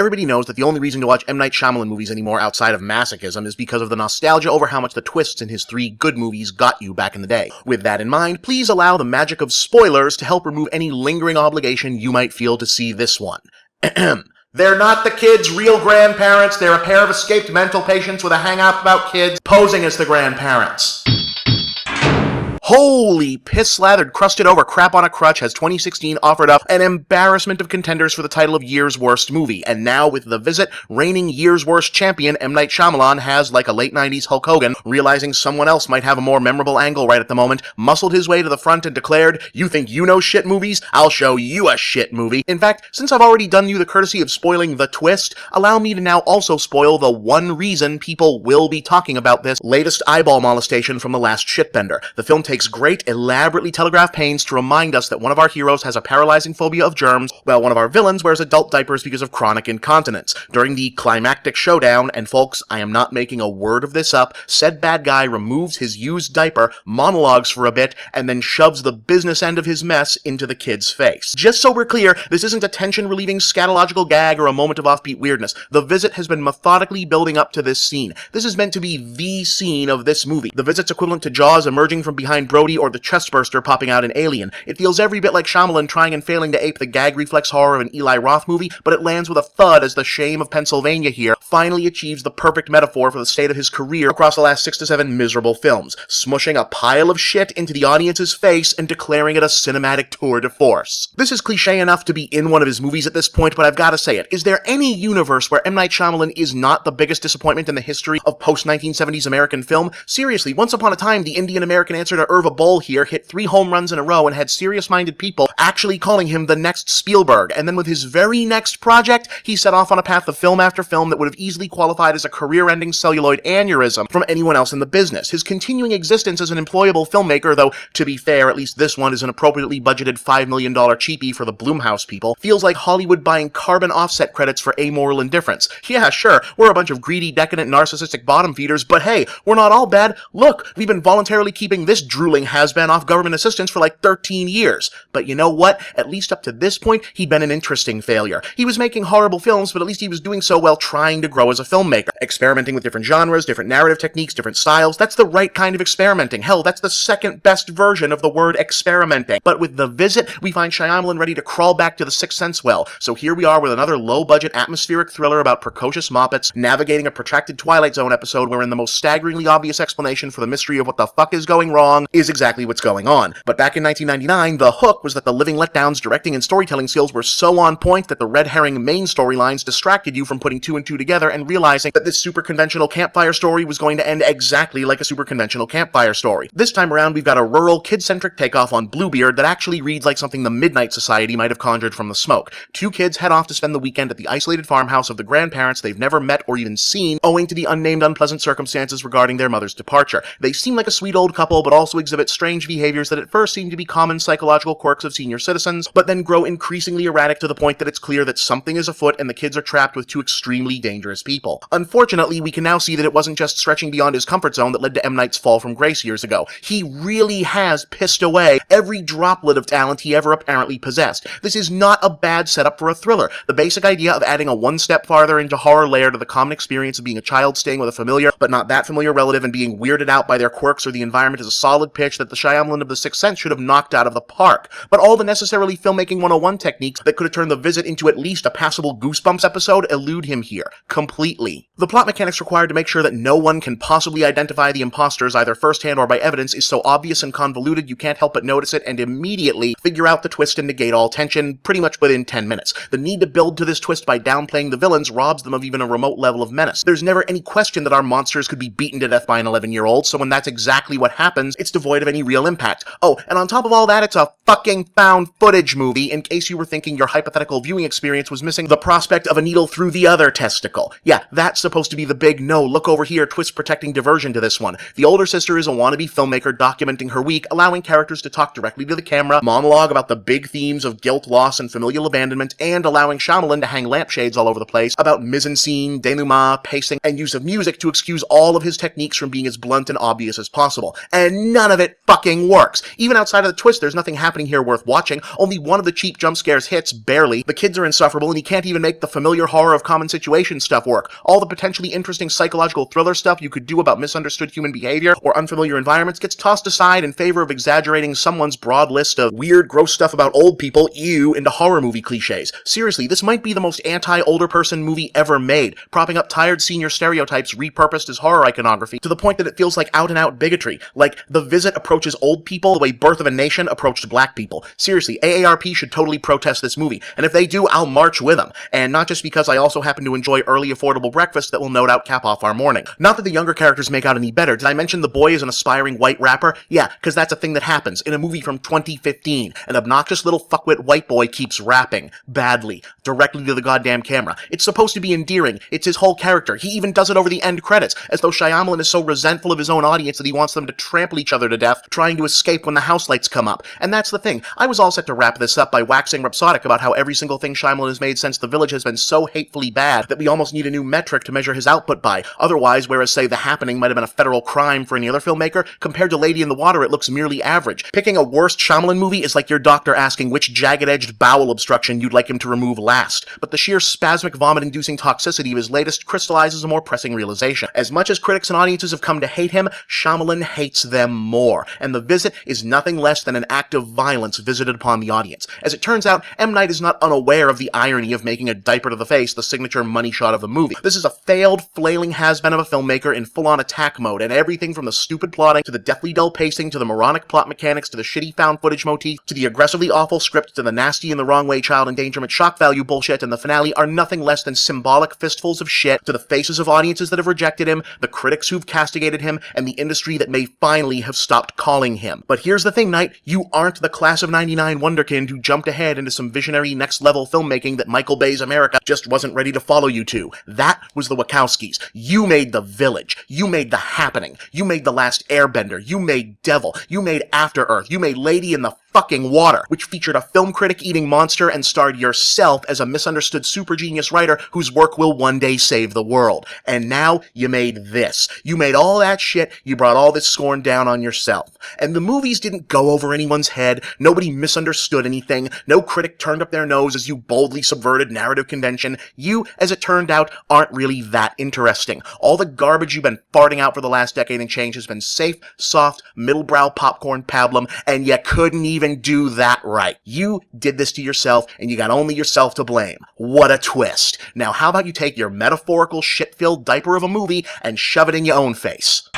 everybody knows that the only reason to watch M. Night Shyamalan movies anymore outside of masochism is because of the nostalgia over how much the twists in his 3 good movies got you back in the day. With that in mind, please allow the magic of spoilers to help remove any lingering obligation you might feel to see this one. They're not the kids' real grandparents, they're a pair of escaped mental patients with a hang-up about kids posing as the grandparents. Holy piss-slathered, crusted-over crap on a crutch has 2016 offered up an embarrassment of contenders for the title of Year's Worst Movie, and now with The Visit, reigning Year's Worst champion M. Night Shyamalan has, like a late 90s Hulk Hogan, realizing someone else might have a more memorable angle right at the moment, muscled his way to the front and declared, "You think you know shit movies? I'll show you a shit movie." In fact, since I've already done you the courtesy of spoiling the twist, allow me to now also spoil the one reason people will be talking about this latest eyeball molestation from the last shitbender. The film takes great, elaborately telegraphed pains to remind us that one of our heroes has a paralyzing phobia of germs, while one of our villains wears adult diapers because of chronic incontinence. During the climactic showdown, and folks, I am not making a word of this up, said bad guy removes his used diaper, monologues for a bit, and then shoves the business end of his mess into the kid's face. Just so we're clear, this isn't a tension-relieving scatological gag or a moment of offbeat weirdness. The Visit has been methodically building up to this scene. This is meant to be the scene of this movie. The Visit's equivalent to Jaws emerging from behind Brody or the chestburster popping out in Alien. It feels every bit like Shyamalan trying and failing to ape the gag reflex horror of an Eli Roth movie, but it lands with a thud as the shame of Pennsylvania here finally achieves the perfect metaphor for the state of his career across the last 6 to 7 miserable films, smushing a pile of shit into the audience's face and declaring it a cinematic tour de force. This is cliche enough to be in one of his movies at this point, but I've gotta say it. Is there any universe where M. Night Shyamalan is not the biggest disappointment in the history of post-1970s American film? Seriously, once upon a time, the Indian-American answer to Irva Bull here hit 3 home runs in a row and had serious-minded people actually calling him the next Spielberg, and then with his very next project, he set off on a path of film after film that would have easily qualified as a career-ending celluloid aneurysm from anyone else in the business. His continuing existence as an employable filmmaker, though, to be fair, at least this one is an appropriately budgeted $5 million cheapie for the Blumhouse people, feels like Hollywood buying carbon offset credits for amoral indifference. Yeah, sure, we're a bunch of greedy, decadent, narcissistic bottom feeders, but hey, we're not all bad. Look, we've been voluntarily keeping this drooling has-been off government assistance for like 13 years. But you know what? At least up to this point, he'd been an interesting failure. He was making horrible films, but at least he was doing so while trying to grow as a filmmaker. Experimenting with different genres, different narrative techniques, different styles. That's the right kind of experimenting. Hell, that's the second best version of the word experimenting. But with The Visit, we find Shyamalan ready to crawl back to the Sixth Sense well. So here we are with another low-budget atmospheric thriller about precocious moppets navigating a protracted Twilight Zone episode wherein the most staggeringly obvious explanation for the mystery of what the fuck is going wrong is exactly what's going on. But back in 1999, the hook was that the Living Letdown's directing and storytelling skills were so on point that the red herring main storylines distracted you from putting 2 and 2 together and realizing that this super conventional campfire story was going to end exactly like a super conventional campfire story. This time around, we've got a rural, kid-centric takeoff on Bluebeard that actually reads like something the Midnight Society might have conjured from the smoke. 2 kids head off to spend the weekend at the isolated farmhouse of the grandparents they've never met or even seen, owing to the unnamed unpleasant circumstances regarding their mother's departure. They seem like a sweet old couple, but also exhibit strange behaviors that at first seem to be common psychological quirks of senior citizens, but then grow increasingly erratic to the point that it's clear that something is afoot and the kids are trapped with 2 extremely dangerous people. Unfortunately, we can now see that it wasn't just stretching beyond his comfort zone that led to M. Night's fall from grace years ago. He really has pissed away every droplet of talent he ever apparently possessed. This is not a bad setup for a thriller. The basic idea of adding a one step farther into horror layer to the common experience of being a child staying with a familiar, but not that familiar relative and being weirded out by their quirks or the environment is a solid pitch that the Shyamalan of The Sixth Sense should have knocked out of the park. But all the necessarily filmmaking 101 techniques that could have turned The Visit into at least a passable Goosebumps episode elude him here, completely. The plot mechanics required to make sure that no one can possibly identify the imposters either firsthand or by evidence is so obvious and convoluted you can't help but notice it and immediately figure out the twist and negate all tension pretty much within 10 minutes. The need to build to this twist by downplaying the villains robs them of even a remote level of menace. There's never any question that our monsters could be beaten to death by an 11-year-old, so when that's exactly what happens, it's devoid of any real impact. Oh, and on top of all that, it's a fucking found footage movie, in case you were thinking your hypothetical viewing experience was missing the prospect of a needle through the other testicle. Yeah, that's supposed to be the big no, look over here, twist-protecting diversion to this one. The older sister is a wannabe filmmaker documenting her week, allowing characters to talk directly to the camera, monologue about the big themes of guilt, loss, and familial abandonment, and allowing Shyamalan to hang lampshades all over the place about mise-en-scene, denouement, pacing, and use of music to excuse all of his techniques from being as blunt and obvious as possible. And none none of it fucking works. Even outside of the twist, there's nothing happening here worth watching. Only one of the cheap jump scares hits, barely. The kids are insufferable, and you can't even make the familiar horror of common situation stuff work. All the potentially interesting psychological thriller stuff you could do about misunderstood human behavior or unfamiliar environments gets tossed aside in favor of exaggerating someone's broad list of weird, gross stuff about old people, into horror movie cliches. Seriously, this might be the most anti-older person movie ever made, propping up tired senior stereotypes repurposed as horror iconography to the point that it feels like out-and-out bigotry, like The Visit approaches old people the way Birth of a Nation approached black people. Seriously, AARP should totally protest this movie, and if they do, I'll march with them. And not just because I also happen to enjoy early affordable breakfast that will no doubt cap off our morning. Not that the younger characters make out any better. Did I mention the boy is an aspiring white rapper? Yeah, because that's a thing that happens in a movie from 2015. An obnoxious little fuckwit white boy keeps rapping, badly, directly to the goddamn camera. It's supposed to be endearing. It's his whole character. He even does it over the end credits, as though Shyamalan is so resentful of his own audience that he wants them to trample each other to death, trying to escape when the house lights come up. And that's the thing. I was all set to wrap this up by waxing rhapsodic about how every single thing Shyamalan has made since The Village has been so hatefully bad that we almost need a new metric to measure his output by. Otherwise, whereas, say, The Happening might have been a federal crime for any other filmmaker, compared to Lady in the Water, it looks merely average. Picking a worst Shyamalan movie is like your doctor asking which jagged-edged bowel obstruction you'd like him to remove last. But the sheer spasmic vomit-inducing toxicity of his latest crystallizes a more pressing realization. As much as critics and audiences have come to hate him, Shyamalan hates them more. And The Visit is nothing less than an act of violence visited upon the audience. As it turns out, M. Night is not unaware of the irony of making a diaper to the face the signature money shot of the movie. This is a failed, flailing has-been of a filmmaker in full-on attack mode, and everything from the stupid plotting, to the deathly dull pacing, to the moronic plot mechanics, to the shitty found footage motif, to the aggressively awful script, to the nasty in the wrong way child endangerment shock value bullshit, and the finale are nothing less than symbolic fistfuls of shit to the faces of audiences that have rejected him, the critics who've castigated him, and the industry that may finally have stopped calling him. But here's the thing, Knight, you aren't the class of '99 wunderkind who jumped ahead into some visionary next-level filmmaking that Michael Bay's America just wasn't ready to follow you to. That was the Wachowskis. You made The Village. You made The Happening. You made The Last Airbender. You made Devil. You made After Earth. You made Lady in the fucking Water, which featured a film critic eating monster and starred yourself as a misunderstood super genius writer whose work will one day save the world. And now you made this. You made all that shit, you brought all this scorn down on yourself. And the movies didn't go over anyone's head, nobody misunderstood anything, no critic turned up their nose as you boldly subverted narrative convention. You, as it turned out, aren't really that interesting. All the garbage you've been farting out for the last decade and change has been safe, soft, middlebrow popcorn pablum, and you couldn't even do that right. You did this to yourself, and you got only yourself to blame. What a twist. Now how about you take your metaphorical shit-filled diaper of a movie and shove it in your own face?